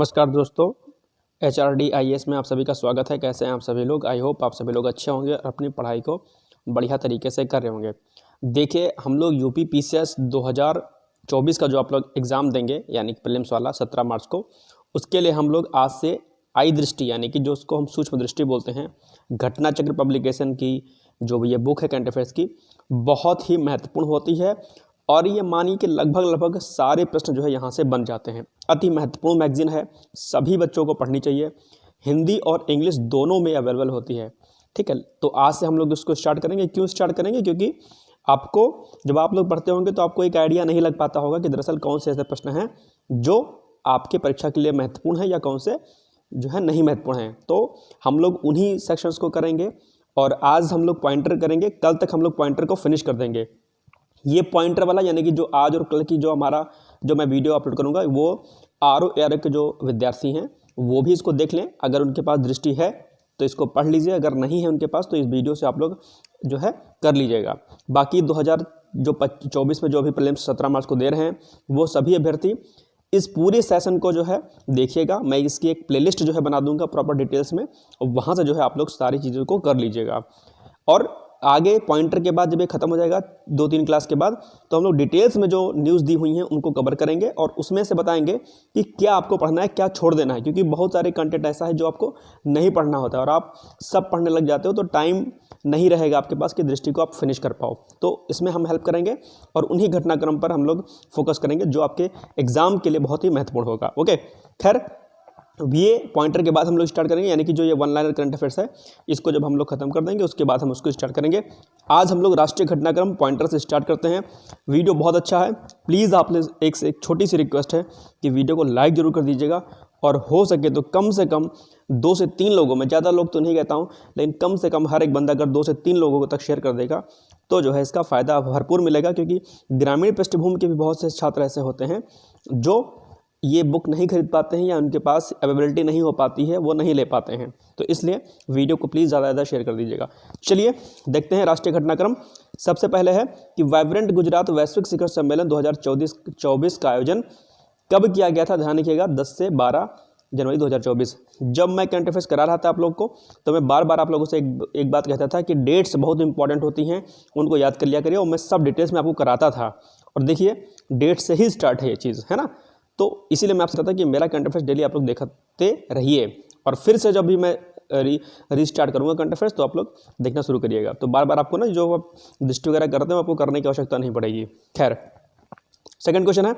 नमस्कार दोस्तों, HRD IAS में आप सभी का स्वागत है। कैसे हैं आप सभी लोग? आई होप आप सभी लोग अच्छे होंगे और अपनी पढ़ाई को बढ़िया तरीके से कर रहे होंगे। देखिए, हम लोग यूपी PCS 2024 का जो आप लोग एग्ज़ाम देंगे यानी कि प्रीलिम्स वाला 17 मार्च को, उसके लिए हम लोग आज से आई दृष्टि यानी कि जो उसको हम सूक्ष्म दृष्टि बोलते हैं, घटना चक्र पब्लिकेशन की जो भी ये बुक है करंट अफेयर्स की, बहुत ही महत्वपूर्ण होती है। और ये मानिए कि लगभग सारे प्रश्न जो है यहाँ से बन जाते हैं। अति महत्वपूर्ण मैगजीन है, सभी बच्चों को पढ़नी चाहिए। हिंदी और इंग्लिश दोनों में अवेलेबल होती है। ठीक है, तो आज से हम लोग इसको स्टार्ट करेंगे। क्यों स्टार्ट करेंगे? क्योंकि आपको जब आप लोग पढ़ते होंगे तो आपको एक आइडिया नहीं लग पाता होगा कि दरअसल कौन से ऐसे प्रश्न हैं जो आपके परीक्षा के लिए महत्वपूर्ण है या कौन से जो है नहीं महत्वपूर्ण हैं। तो हम लोग उन्हीं सेक्शंस को करेंगे और आज हम लोग पॉइंटर करेंगे, कल तक हम लोग पॉइंटर को फिनिश कर देंगे। ये पॉइंटर वाला यानी कि जो आज और कल की जो मैं वीडियो अपलोड करूँगा वो RO के जो विद्यार्थी हैं वो भी इसको देख लें। अगर उनके पास दृष्टि है तो इसको पढ़ लीजिए, अगर नहीं है उनके पास तो इस वीडियो से आप लोग जो है कर लीजिएगा। बाकी 2024 में जो भी प्रीलिम्स 17 मार्च को दे रहे हैं वो सभी अभ्यर्थी इस पूरे सेशन को जो है देखिएगा। मैं इसकी एक प्लेलिस्ट जो है बना दूंगा प्रॉपर डिटेल्स में, और वहाँ से जो है आप लोग सारी चीज़ों को कर लीजिएगा। और आगे पॉइंटर के बाद जब ये खत्म हो जाएगा 2-3 क्लास के बाद, तो हम लोग डिटेल्स में जो न्यूज़ दी हुई हैं उनको कवर करेंगे और उसमें से बताएंगे कि क्या आपको पढ़ना है, क्या छोड़ देना है। क्योंकि बहुत सारे कंटेंट ऐसा है जो आपको नहीं पढ़ना होता है और आप सब पढ़ने लग जाते हो तो टाइम नहीं रहेगा आपके पास कि दृष्टि को आप फिनिश कर पाओ। तो इसमें हम हेल्प करेंगे और उन्हीं घटनाक्रम पर हम लोग फोकस करेंगे जो आपके एग्जाम के लिए बहुत ही महत्वपूर्ण होगा। ओके, खैर ये पॉइंटर के बाद हम लोग स्टार्ट करेंगे, यानी कि जो ये 1 लाइनर करंट अफेयर्स है इसको जब हम लोग खत्म कर देंगे उसके बाद हम उसको स्टार्ट करेंगे। आज हम लोग राष्ट्रीय घटनाक्रम पॉइंटर से स्टार्ट करते हैं। वीडियो बहुत अच्छा है, प्लीज़ आप एक छोटी सी रिक्वेस्ट है कि वीडियो को लाइक जरूर कर दीजिएगा और हो सके तो कम से कम 2 से 3 लोगों में, ज़्यादा लोग तो नहीं कहता हूँ लेकिन कम से कम हर एक बंदा अगर 2 से 3 लोगों तक शेयर कर देगा तो जो है इसका फ़ायदा भरपूर मिलेगा। क्योंकि ग्रामीण पृष्ठभूमि के भी बहुत से छात्र ऐसे होते हैं जो ये बुक नहीं खरीद पाते हैं या उनके पास अवेलेबिलिटी नहीं हो पाती है, वो नहीं ले पाते हैं। तो इसलिए वीडियो को प्लीज़ ज़्यादा शेयर कर दीजिएगा। चलिए देखते हैं राष्ट्रीय घटनाक्रम। सबसे पहले है कि वाइब्रेंट गुजरात वैश्विक शिखर सम्मेलन 2024 का आयोजन कब किया गया था? ध्यान रखिएगा, 10 से 12 जनवरी 2024। जब मैं करंट अफेयर्स करा रहा था आप लोग को तो मैं बार बार आप लोगों से एक बात कहता था कि डेट्स बहुत इंपॉर्टेंट होती हैं, उनको याद कर लिया करिए, और मैं सब डिटेल्स में आपको कराता था। और देखिए डेट से ही स्टार्ट है ये चीज़, है ना। तो इसीलिए मैं आपसे कहता था कि मेरा करंट अफेयर्स डेली आप लोग देखते रहिए, और फिर से जब भी मैं रीस्टार्ट करूँगा करंट अफेयर्स तो आप लोग देखना शुरू करिएगा। तो बार बार आपको ना जो आप दृष्टि वगैरह करते हो आपको करने की आवश्यकता नहीं पड़ेगी। खैर, सेकंड क्वेश्चन है,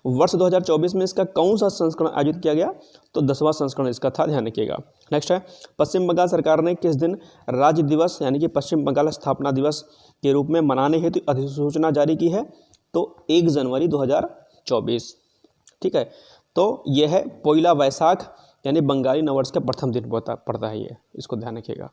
वर्ष 2024 में इसका कौन सा संस्करण आयोजित किया गया? तो 10वां संस्करण इसका था, ध्यान रखिएगा। नेक्स्ट है, पश्चिम बंगाल सरकार ने किस दिन राज्य दिवस यानी कि पश्चिम बंगाल स्थापना दिवस के रूप में मनाने हेतु अधिसूचना जारी की है? तो 1 जनवरी 2024। ठीक है, तो यह है पोइला वैसाख यानी बंगाली नववर्ष का प्रथम दिन पड़ता है ये, इसको ध्यान रखिएगा।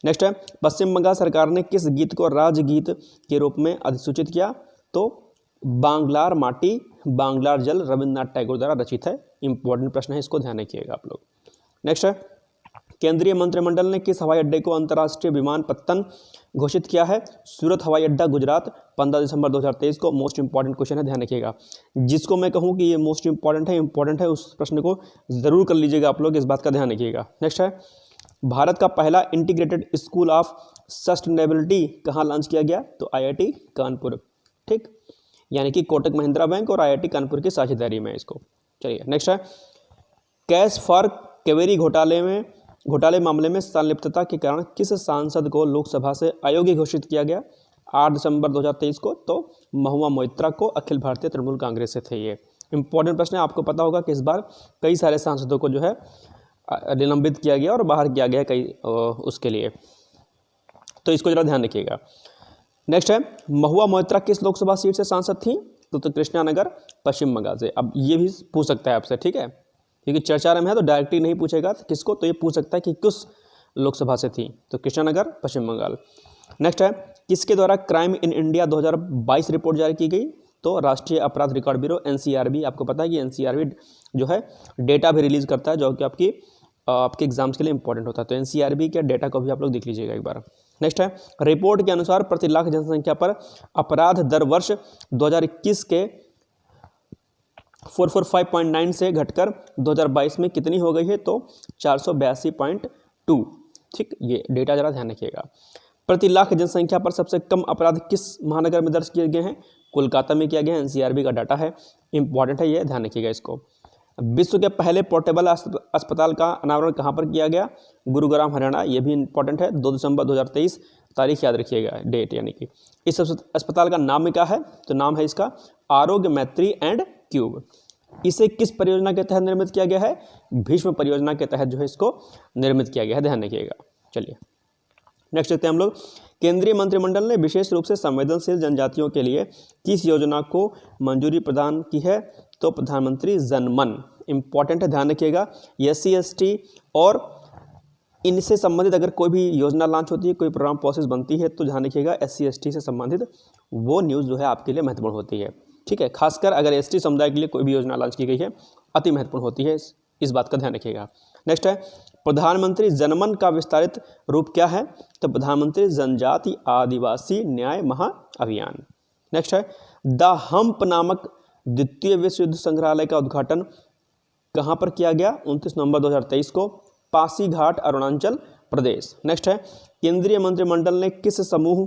नेक्स्ट है, पश्चिम बंगाल सरकार ने किस गीत को राज्य गीत के रूप में अधिसूचित किया? तो बांग्लार माटी बांग्लार जल रविन्द्रनाथ टैगोर द्वारा रचित है। इंपॉर्टेंट प्रश्न है, इसको ध्यान रखिएगा आप लोग। नेक्स्ट है, केंद्रीय मंत्रिमंडल ने किस हवाई अड्डे को अंतर्राष्ट्रीय विमानपत्तन घोषित किया है? सूरत हवाई अड्डा गुजरात, 15 दिसंबर 2023 को। मोस्ट इंपॉर्टेंट क्वेश्चन है, ध्यान रखिएगा। जिसको मैं कहूँ कि ये मोस्ट इंपॉर्टेंट है उस प्रश्न को ज़रूर कर लीजिएगा आप लोग, इस बात का ध्यान रखिएगा। नेक्स्ट है, भारत का पहला इंटीग्रेटेड स्कूल ऑफ सस्टेनेबिलिटी कहाँ लॉन्च किया गया? तो IIT कानपुर। ठीक, यानी कि कोटक महिंद्रा बैंक और IIT कानपुर की साझेदारी में इसको। चलिए नेक्स्ट है, कैश फॉर कावेरी घोटाले मामले में संलिप्तता के कारण किस सांसद को लोकसभा से अयोग्य घोषित किया गया? 8 दिसंबर 2023 को। तो महुआ मोइत्रा को, अखिल भारतीय तृणमूल कांग्रेस से थे ये। इंपॉर्टेंट प्रश्न है, आपको पता होगा कि इस बार कई सारे सांसदों को जो है निलंबित किया गया और बाहर किया गया कई उसके लिए, तो इसको जरा ध्यान रखिएगा। नेक्स्ट है, महुआ मोइत्रा किस लोकसभा सीट से सांसद थी? तो कृष्णानगर पश्चिम बंगाल से। अब ये भी पूछ सकता है आपसे, ठीक है, क्योंकि चर्चा में है तो डायरेक्टली नहीं पूछेगा किसको, तो ये पूछ सकता है कि किस लोकसभा से थी, तो कृष्णानगर पश्चिम बंगाल। नेक्स्ट है, किसके द्वारा क्राइम इन इंडिया 2022 रिपोर्ट जारी की गई? तो राष्ट्रीय अपराध रिकॉर्ड ब्यूरो NCRB। आपको पता है कि NCRB जो है डेटा भी रिलीज करता है जो कि आपके एग्जाम्स के लिए इंपॉर्टेंट होता है। तो NCRB के डेटा को भी आप लोग देख लीजिएगा एक बार। नेक्स्ट है, रिपोर्ट के अनुसार प्रति लाख जनसंख्या पर अपराध दर वर्ष 2021 के 445.9 से घटकर 2022 में कितनी हो गई है, तो 482.2। ठीक, ये डेटा जरा ध्यान रखिएगा। प्रति लाख जनसंख्या पर सबसे कम अपराध किस महानगर में दर्ज किए गए हैं, कोलकाता में किया गया है। एनसीआरबी का डाटा है, इंपॉर्टेंट है, ये ध्यान रखिएगा इसको। विश्व के पहले पोर्टेबल अस्पताल का अनावरण कहाँ पर किया गया, गुरुग्राम हरियाणा, ये भी इंपॉर्टेंट है, 2 दिसंबर 2023, तारीख याद रखिएगा, डेट यानी कि। इस अस्पताल का नाम क्या है, तो नाम है इसका आरोग्य मैत्री एंड क्यूब। इसे किस परियोजना के तहत निर्मित किया गया है, भीष्म परियोजना के तहत जो है इसको निर्मित किया गया है, ध्यान रखिएगा। चलिए नेक्स्ट देखते हैं हम लोग। केंद्रीय मंत्रिमंडल ने विशेष रूप से संवेदनशील जनजातियों के लिए किस योजना को मंजूरी प्रदान की है, तो प्रधानमंत्री जनमन, इंपॉर्टेंट है, ध्यान रखिएगा। SC ST और इनसे संबंधित अगर कोई भी योजना लॉन्च होती है, कोई प्रोग्राम प्रोसेस बनती है, तो ध्यान रखिएगा SC ST से संबंधित वो न्यूज़ जो है आपके लिए महत्वपूर्ण होती है। ठीक है, खासकर अगर ST समुदाय के लिए कोई भी योजना लॉन्च की गई है, अति महत्वपूर्ण होती है, इस बात का ध्यान रखिएगा। नेक्स्ट है, प्रधानमंत्री जनमन का विस्तारित रूप क्या है, तो प्रधानमंत्री जनजाति आदिवासी न्याय महाअभियान। नेक्स्ट है, द हम्प नामक द्वितीय विश्व युद्ध संग्रहालय का उद्घाटन कहाँ पर किया गया, 29 नवंबर 2023 को, पासीघाट, अरुणाचल प्रदेश। नेक्स्ट है, केंद्रीय मंत्रिमंडल ने किस समूह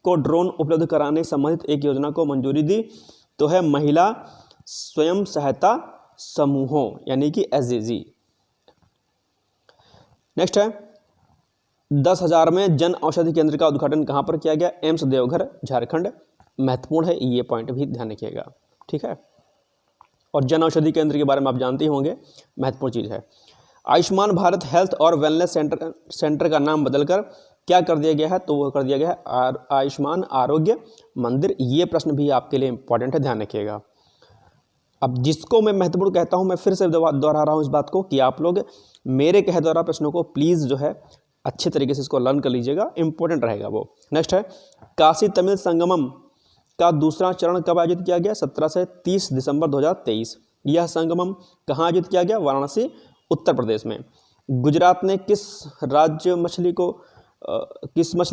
को ड्रोन उपलब्ध कराने संबंधित एक योजना को मंजूरी दी, तो है महिला स्वयं सहायता समूहों यानी कि SHG। नेक्स्ट है, 10,000 में जन औषधि केंद्र का उद्घाटन कहाँ पर किया गया, एम्स देवघर, झारखंड, महत्वपूर्ण है, ये पॉइंट भी ध्यान रखिएगा। ठीक है, और जन औषधि केंद्र के बारे में आप जानते ही होंगे, महत्वपूर्ण चीज़ है। आयुष्मान भारत हेल्थ और वेलनेस सेंटर का नाम बदलकर क्या कर दिया गया है, तो वो कर दिया गया है आयुष्मान आरोग्य मंदिर। ये प्रश्न भी आपके लिए इंपॉर्टेंट है, ध्यान रखिएगा। अब जिसको मैं महत्वपूर्ण कहता हूँ, मैं फिर से दोहरा रहा हूँ इस बात को कि आप लोग मेरे कहे द्वारा प्रश्नों को प्लीज़ जो है अच्छे तरीके से इसको लर्न कर लीजिएगा, इंपॉर्टेंट रहेगा वो। नेक्स्ट है, काशी तमिल संगमम का दूसरा चरण कब आयोजित किया गया, 17 से 30 दिसंबर 2023। यह संगमम कहाँ आयोजित किया गया, वाराणसी, उत्तर प्रदेश में। गुजरात ने किस मछली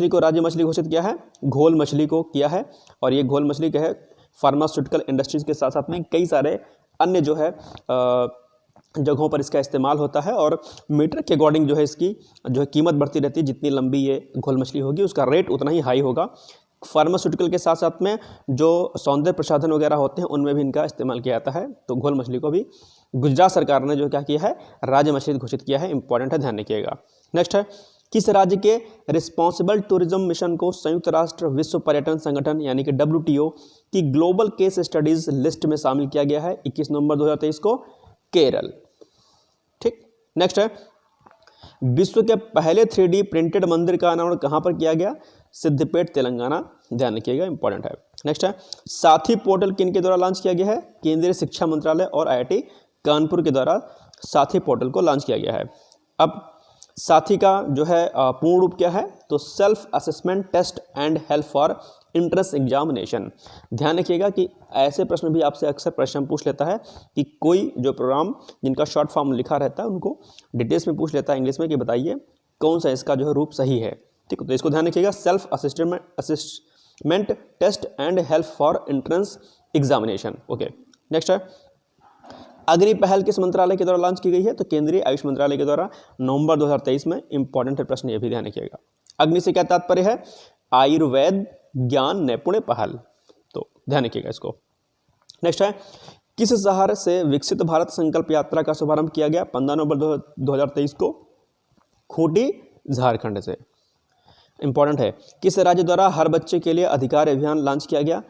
को राज्य मछली घोषित किया है, घोल मछली को किया है। और ये घोल मछली क्या है, फार्मास्यूटिकल इंडस्ट्रीज के साथ साथ में कई सारे अन्य जो है जगहों पर इसका इस्तेमाल होता है, और मीटर के अकॉर्डिंग जो है इसकी जो है कीमत बढ़ती रहती है। जितनी लंबी ये घोल मछली होगी उसका रेट उतना ही हाई होगा। फार्मास्यूटिकल के साथ साथ में जो सौंदर्य प्रसाधन वगैरह होते हैं उनमें भी इनका इस्तेमाल किया जाता है। तो घोल मछली को भी गुजरात सरकार ने जो क्या किया है, राज्य मछली घोषित किया है, इंपॉर्टेंट है, ध्यान रखिएगा। नेक्स्ट है, किस राज्य के रिस्पॉन्सिबल टूरिज्म मिशन को संयुक्त राष्ट्र विश्व पर्यटन संगठन यानी कि WTO की ग्लोबल केस स्टडीज लिस्ट में शामिल किया गया है, 21 नवंबर 2023 को, केरल। ठीक, नेक्स्ट है, विश्व के पहले 3D प्रिंटेड मंदिर का अनावरण कहाँ पर किया गया, सिद्धपेट, तेलंगाना, ध्यान रखिएगा, इंपॉर्टेंट है। नेक्स्ट है, साथी पोर्टल किनके द्वारा लॉन्च किया गया है, केंद्रीय शिक्षा मंत्रालय और IIT कानपुर के द्वारा साथी पोर्टल को लॉन्च किया गया है। अब साथी का जो है पूर्ण रूप क्या है, तो self assessment test and help for entrance examination. ध्यान रखिएगा कि ऐसे प्रश्न भी आपसे अक्सर प्रश्न पूछ लेता है कि कोई जो प्रोग्राम जिनका शॉर्ट फॉर्म लिखा रहता है उनको डिटेल्स में पूछ लेता है इंग्लिश में कि बताइए कौन सा इसका जो है रूप सही है। ठीक है, तो इसको ध्यान रखिएगा, self assessment test and help for entrance examination. Okay, next है, अग्नि पहल किस मंत्रालय के द्वारा लॉन्च की गई है, तो केंद्रीय आयुष मंत्रालय के द्वारा नवंबर 2023 में। इंपॉर्टेंट है प्रश्न, ये भी ध्यान रखिएगा। अग्नि से क्या तात्पर्य है, आयुर्वेद ज्ञान नैपुण्य पहल, तो ध्यान रखिएगा इसको। नेक्स्ट है, किस शहर से विकसित भारत संकल्प यात्रा का शुभारंभ किया गया, 15 नवंबर 2023 को, खूंटी, झारखंड से। इंपॉर्टेंट है, किस राज्य द्वारा हर बच्चे के लिए अधिकार अभियान लॉन्च किया गया,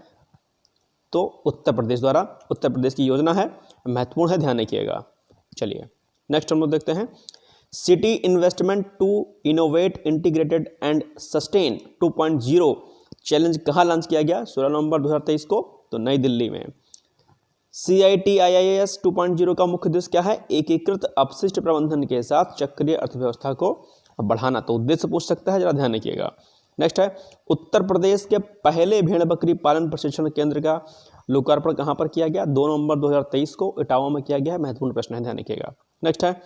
तो उत्तर प्रदेश द्वारा। उत्तर प्रदेश की योजना है, महत्वपूर्ण है, ध्यान रखिएगा। चलिए नेक्स्ट हम लोग देखते हैं, city investment to innovate integrated and sustain 2.0 challenge कहाँ लॉन्च किया गया, 16 नवंबर 2023 को, तो नई दिल्ली में। CITIIAS 2.0 का मुख्य उद्देश्य क्या है, एकीकृत अपशिष्ट प्रबंधन के साथ चक्रीय अर्थव्यवस्था को बढ़ाना। तो उद्देश्य पूछ सकता है, जरा ध्यान रखिएगा। नेक्स्ट है, उत्तर प्रदेश के पहले भेड़ बकरी पालन प्रशिक्षण केंद्र का लोकार्पण कहाँ पर किया गया, 2 नवंबर 2023 को इटावा में किया गया है, महत्वपूर्ण प्रश्न है, ध्यान रखिएगा। नेक्स्ट है,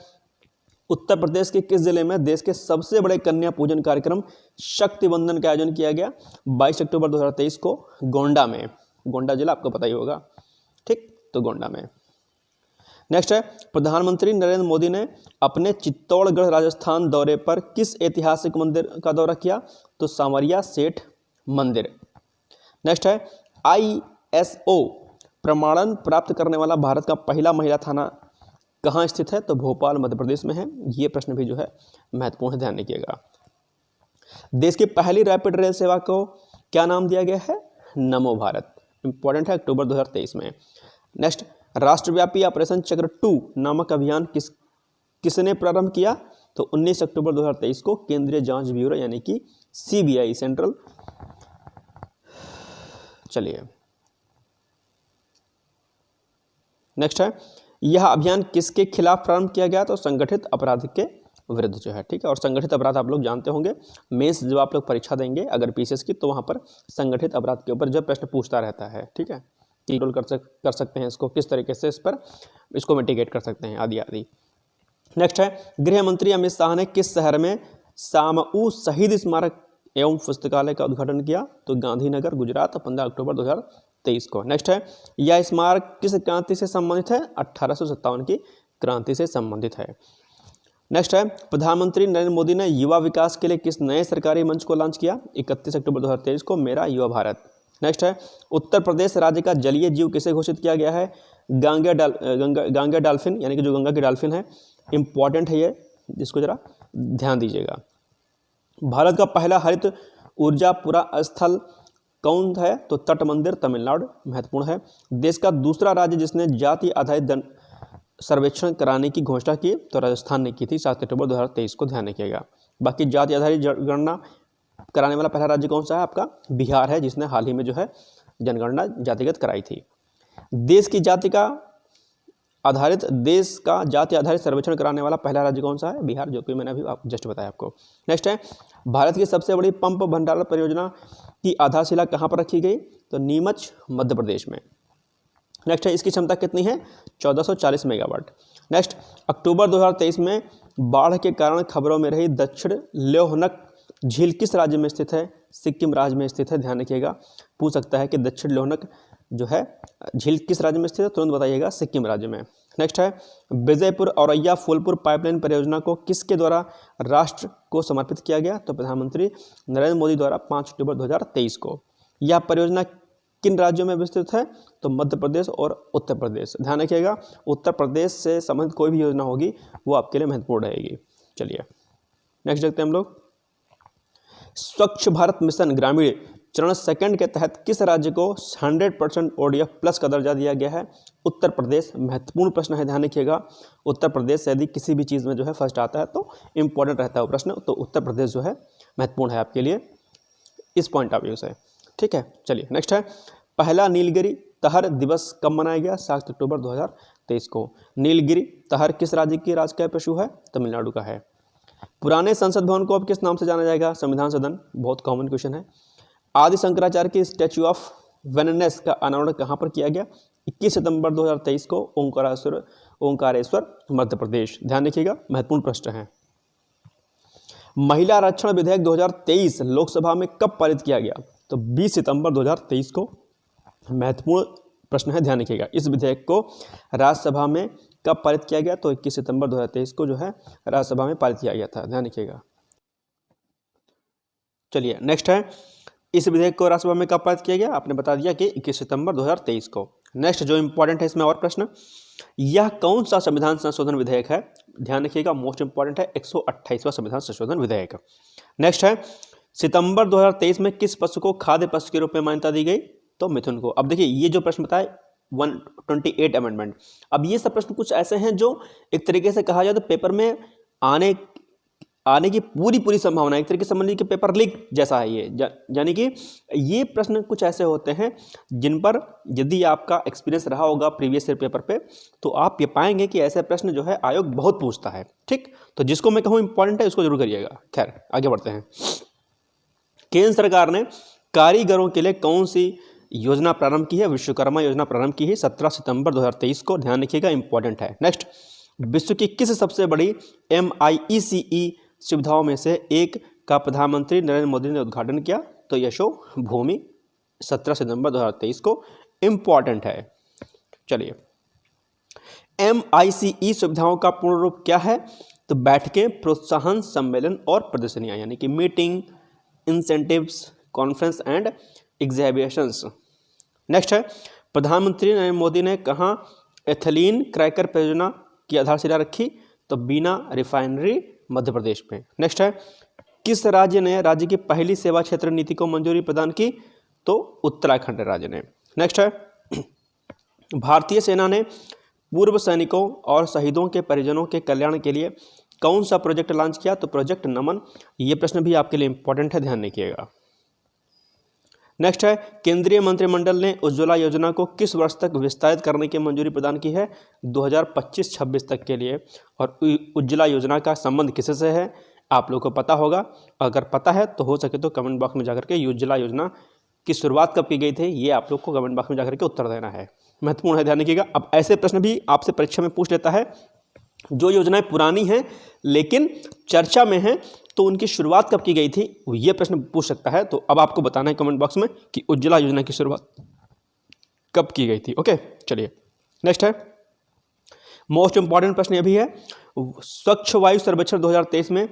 उत्तर प्रदेश के किस जिले में देश के सबसे बड़े कन्या पूजन कार्यक्रम शक्ति बंधन का आयोजन किया गया, 22 अक्टूबर 2023 को, गोंडा में। गोंडा जिला आपको पता ही होगा। ठीक, तो गोंडा में। नेक्स्ट है, प्रधानमंत्री नरेंद्र मोदी ने अपने चित्तौड़गढ़ राजस्थान दौरे पर किस ऐतिहासिक मंदिर का दौरा किया? तो सांवरिया सेठ मंदिर। नेक्स्ट है, ISO प्रमाणन प्राप्त करने वाला भारत का पहला महिला थाना कहाँ स्थित है? तो भोपाल मध्य प्रदेश में है। ये प्रश्न भी जो है महत्वपूर्ण है, ध्यान रखिएगा। देश की पहली रैपिड रेल सेवा को क्या नाम दिया गया है? नमो भारत। इंपॉर्टेंट है, अक्टूबर 2023 में। नेक्स्ट, राष्ट्रव्यापी ऑपरेशन चक्र 2 नामक अभियान किसने प्रारंभ किया? तो 19 अक्टूबर 2023 को केंद्रीय जांच ब्यूरो यानी कि CBI सेंट्रल। चलिए नेक्स्ट है, यह अभियान किसके खिलाफ प्रारंभ किया गया? तो संगठित अपराध के विरुद्ध जो है, ठीक है। और संगठित अपराध आप लोग जानते होंगे, मेंस जब आप लोग परीक्षा देंगे अगर PCS की, तो वहाँ पर संगठित अपराध के ऊपर जब प्रश्न पूछता रहता है, ठीक है, कि रोल कर सकते हैं इसको, किस तरीके से इसको मिटिगेट कर सकते हैं, आदि आदि। नेक्स्ट है, गृह मंत्री अमित शाह ने किस शहर में सामऊ शहीद स्मारक एवं पुस्तकालय का उद्घाटन किया? तो गांधीनगर, गुजरात, 15 अक्टूबर 2023 को। नेक्स्ट है, यह स्मारक किस क्रांति से संबंधित है? 1857 की क्रांति से संबंधित है। नेक्स्ट है, प्रधानमंत्री नरेंद्र मोदी ने युवा विकास के लिए किस नए सरकारी मंच को लॉन्च किया? 31 अक्टूबर 2023 को, मेरा युवा भारत। नेक्स्ट है, उत्तर प्रदेश राज्य का जलीय जीव किसे घोषित किया गया है? गांगे डॉल्फिन, यानी कि जो गंगा की डॉल्फिन है। इंपॉर्टेंट है ये, जिसको जरा ध्यान दीजिएगा। भारत का पहला हरित ऊर्जा पूरा स्थल कौन है? तो तट मंदिर, तमिलनाडु। महत्वपूर्ण है। देश का दूसरा राज्य जिसने जाति आधारित सर्वेक्षण कराने की घोषणा की? तो राजस्थान ने की थी 7 अक्टूबर 2023 को, ध्यान रखिएगा। बाकी जाति आधारित गणना कराने वाला पहला राज्य कौन सा है? आपका बिहार है, जिसने हाल ही में जो है जनगणना जातिगत कराई थी। देश का जाति आधारित सर्वेक्षण कराने वाला पहला राज्य कौन सा है? बिहार, जो कि मैंने अभी जस्ट बताया आपको। नेक्स्ट है, भारत की सबसे बड़ी पंप भंडारण परियोजना की आधारशिला कहाँ पर रखी गई? तो नीमच, मध्य प्रदेश में। नेक्स्ट है, इसकी क्षमता कितनी है? 1440 मेगावाट। नेक्स्ट, अक्टूबर 2023 में बाढ़ के कारण खबरों में रही दक्षिण लोहनक झील किस राज्य में स्थित है? सिक्किम राज्य में स्थित है, ध्यान रखिएगा। पूछ सकता है कि दक्षिण लोहनक जो है झील किस राज्य में स्थित है, तुरंत बताइएगा, सिक्किम राज्य में। नेक्स्ट है, विजयपुर औरैया फूलपुर पाइपलाइन परियोजना को किसके द्वारा राष्ट्र को समर्पित किया गया? तो प्रधानमंत्री नरेंद्र मोदी द्वारा 5 अक्टूबर 2023 को। यह परियोजना किन राज्यों में विस्तृत है? तो मध्य प्रदेश और उत्तर प्रदेश। ध्यान रखिएगा, उत्तर प्रदेश से संबंधित कोई भी योजना होगी वो आपके लिए महत्वपूर्ण रहेगी। चलिए नेक्स्ट देखते हैं हम लोग। स्वच्छ भारत मिशन ग्रामीण चरण 2 के तहत किस राज्य को 100% ODF प्लस का दर्जा दिया गया है? उत्तर प्रदेश। महत्वपूर्ण प्रश्न है, ध्यान रखिएगा। उत्तर प्रदेश से यदि किसी भी चीज़ में जो है फर्स्ट आता है तो इंपॉर्टेंट रहता है वो प्रश्न, तो उत्तर प्रदेश जो है महत्वपूर्ण है आपके लिए इस पॉइंट ऑफ व्यू से, ठीक है। चलिए नेक्स्ट है, पहला नीलगिरी तहर दिवस कब मनाया गया? 7 अक्टूबर 2023 को। नीलगिरी तहर किस राज्य की राजकीय पशु है? तमिलनाडु का है। पुराने संसद भवन को अब किस नाम से जाना जाएगा? संविधान सदन। बहुत कॉमन क्वेश्चन है। आदि शंकराचार्य की स्टैच्यू ऑफ वेनेस का अनावरण कहाँ पर किया गया? 21 सितंबर 2023 को, ओंकारेश्वर, मध्य प्रदेश। ध्यान रखिएगा, महत्वपूर्ण प्रश्न है। महिला आरक्षण विधेयक 2023 लोकसभा में कब पारित किया गया? तो 20 सितंबर 2023 को। महत्वपूर्ण प्रश्न है, ध्यान रखिएगा। इस विधेयक को राज्यसभा में कब पारित किया गया? तो 21 सितंबर 2023 को जो है राज्यसभा में पारित किया गया था, ध्यान रखिएगा। चलिए नेक्स्ट है, इस विधेयक को राज्यसभा में कब पारित किया गया? आपने बता दिया कि 21 सितंबर 2023 को। नेक्स्ट जो इंपॉर्टेंट है इसमें और प्रश्न, यह कौन सा संविधान संशोधन विधेयक है? ध्यान रखिएगा, मोस्ट इंपॉर्टेंट है, 128वां संविधान संशोधन विधेयक। नेक्स्ट है, सितंबर 2023 में किस पशु को खाद्य पशु के रूप में मान्यता दी गई? तो मिथुन को। अब देखिए ये जो प्रश्न बताए 128 अमेंडमेंट, अब ये सब प्रश्न कुछ ऐसे हैं जो एक तरीके से कहा जाए तो पेपर में आने की पूरी संभावना, एक तरीके से समझ लीजिए कि पेपर लीक जैसा है ये, यानी कि ये प्रश्न कुछ ऐसे होते हैं जिन पर यदि आपका एक्सपीरियंस रहा होगा प्रीवियस ईयर पेपर पे, तो आप ये पाएंगे कि ऐसे प्रश्न जो है आयोग बहुत पूछता है, ठीक। तो जिसको मैं कहूँ इंपॉर्टेंट है उसको जरूर करिएगा। खैर आगे बढ़ते हैं। केंद्र सरकार ने कारीगरों के लिए कौन सी योजना प्रारंभ की है? विश्वकर्मा योजना प्रारंभ की है 17 सितंबर 2023 को, ध्यान रखिएगा, इंपॉर्टेंट है। नेक्स्ट, विश्व की किस सबसे बड़ी MIECE सुविधाओं में से एक का प्रधानमंत्री नरेंद्र मोदी ने उद्घाटन किया? तो यशो भूमि, 17 सितंबर 2023 को, इंपॉर्टेंट है। चलिए, MICE सुविधाओं का पूर्ण रूप क्या है? तो बैठकें, प्रोत्साहन, सम्मेलन और प्रदर्शनियां, यानी कि meeting, incentives, conference and exhibitions. Next है, प्रधानमंत्री नरेंद्र मोदी ने कहाँ एथिलीन क्रैकर परियोजना की आधारशिला रखी? तो बीना रिफाइनरी, मध्य प्रदेश में। नेक्स्ट है, किस राज्य ने राज्य की पहली सेवा क्षेत्र नीति को मंजूरी प्रदान की? तो उत्तराखंड राज्य ने। नेक्स्ट है, भारतीय सेना ने पूर्व सैनिकों और शहीदों के परिजनों के कल्याण के लिए कौन सा प्रोजेक्ट लॉन्च किया? तो प्रोजेक्ट नमन। ये प्रश्न भी आपके लिए इंपॉर्टेंट है, ध्यान रखिएगा। नेक्स्ट है, केंद्रीय मंत्रिमंडल ने उज्ज्वला योजना को किस वर्ष तक विस्तारित करने की मंजूरी प्रदान की है? 2025-26 तक के लिए। और उज्ज्वला योजना का संबंध किससे है? आप लोगों को पता होगा, अगर पता है तो हो सके तो कमेंट बॉक्स में जाकर के उज्ज्वला योजना की शुरुआत कब की गई थी, ये आप लोग को कमेंट बॉक्स में जाकर के उत्तर देना है, महत्वपूर्ण है, ध्यान रखिएगा। अब ऐसे प्रश्न भी आपसे परीक्षा में पूछ लेता है, जो योजनाएं पुरानी हैं लेकिन चर्चा में हैं, तो उनकी शुरुआत कब की गई थी, ये प्रश्न पूछ सकता है। तो अब आपको बताना है कमेंट बॉक्स में कि उज्ज्वला योजना की शुरुआत कब की गई थी। ओके, चलिए नेक्स्ट है, मोस्ट इंपॉर्टेंट प्रश्न ये भी है, स्वच्छ वायु सर्वेक्षण 2023 में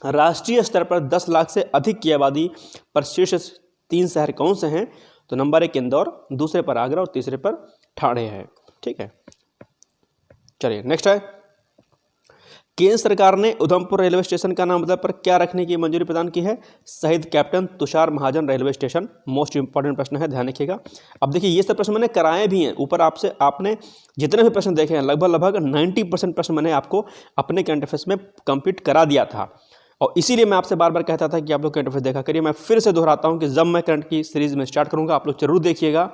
राष्ट्रीय स्तर पर 10 लाख से अधिक की आबादी पर शीर्ष 3 शहर कौन से हैं? तो नंबर 1 इंदौर, दूसरे पर आगरा और तीसरे पर ठाणे है। ठीक है, चलिए नेक्स्ट है, केंद्र सरकार ने उधमपुर रेलवे स्टेशन का नाम बदल पर क्या रखने की मंजूरी प्रदान की है? शहीद Captain Tushar Mahajan railway station. Most important प्रश्न है, ध्यान रखिएगा। अब देखिए, ये सब प्रश्न मैंने कराए भी हैं, ऊपर आपने जितने भी प्रश्न देखे हैं लगभग 90% प्रश्न मैंने आपको अपने करंट अफेयर्स में कंप्लीट करा दिया था, और इसीलिए मैं आपसे बार बार कहता था कि आप लोग करंट अफेयर्स देखा करिए। मैं फिर से दोहराता हूँ कि जब मैं करंट की सीरीज में स्टार्ट करूँगा, आप लोग जरूर देखिएगा।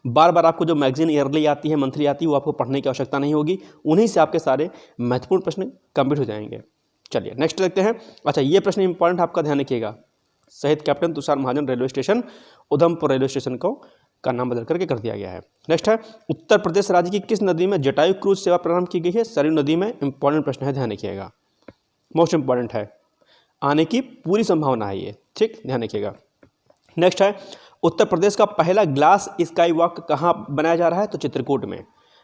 बार बार आपको जो मैगजीन ईयरली आती है, मंथली आती है, वो आपको पढ़ने की आवश्यकता नहीं होगी, उन्हीं से आपके सारे महत्वपूर्ण प्रश्न कंप्लीट हो जाएंगे। चलिए नेक्स्ट देखते हैं। अच्छा, ये प्रश्न इंपॉर्टेंट आपका, ध्यान रखिएगा। शहीद Captain Tushar Mahajan railway station Udhampur railway station को का नाम बदल करके कर दिया गया है। नेक्स्ट है, उत्तर प्रदेश राज्य की किस नदी में जटायु क्रूज सेवा प्रारंभ की गई है? सरयू नदी में। इंपॉर्टेंट प्रश्न है, ध्यान रखिएगा, मोस्ट इंपॉर्टेंट है, आने की पूरी संभावना है ये, ठीक, ध्यान रखिएगा। नेक्स्ट है, उत्तर प्रदेश का पहला ग्लास स्काई वॉक कहाँ बनाया जा रहा है? तो चित्रकूट में।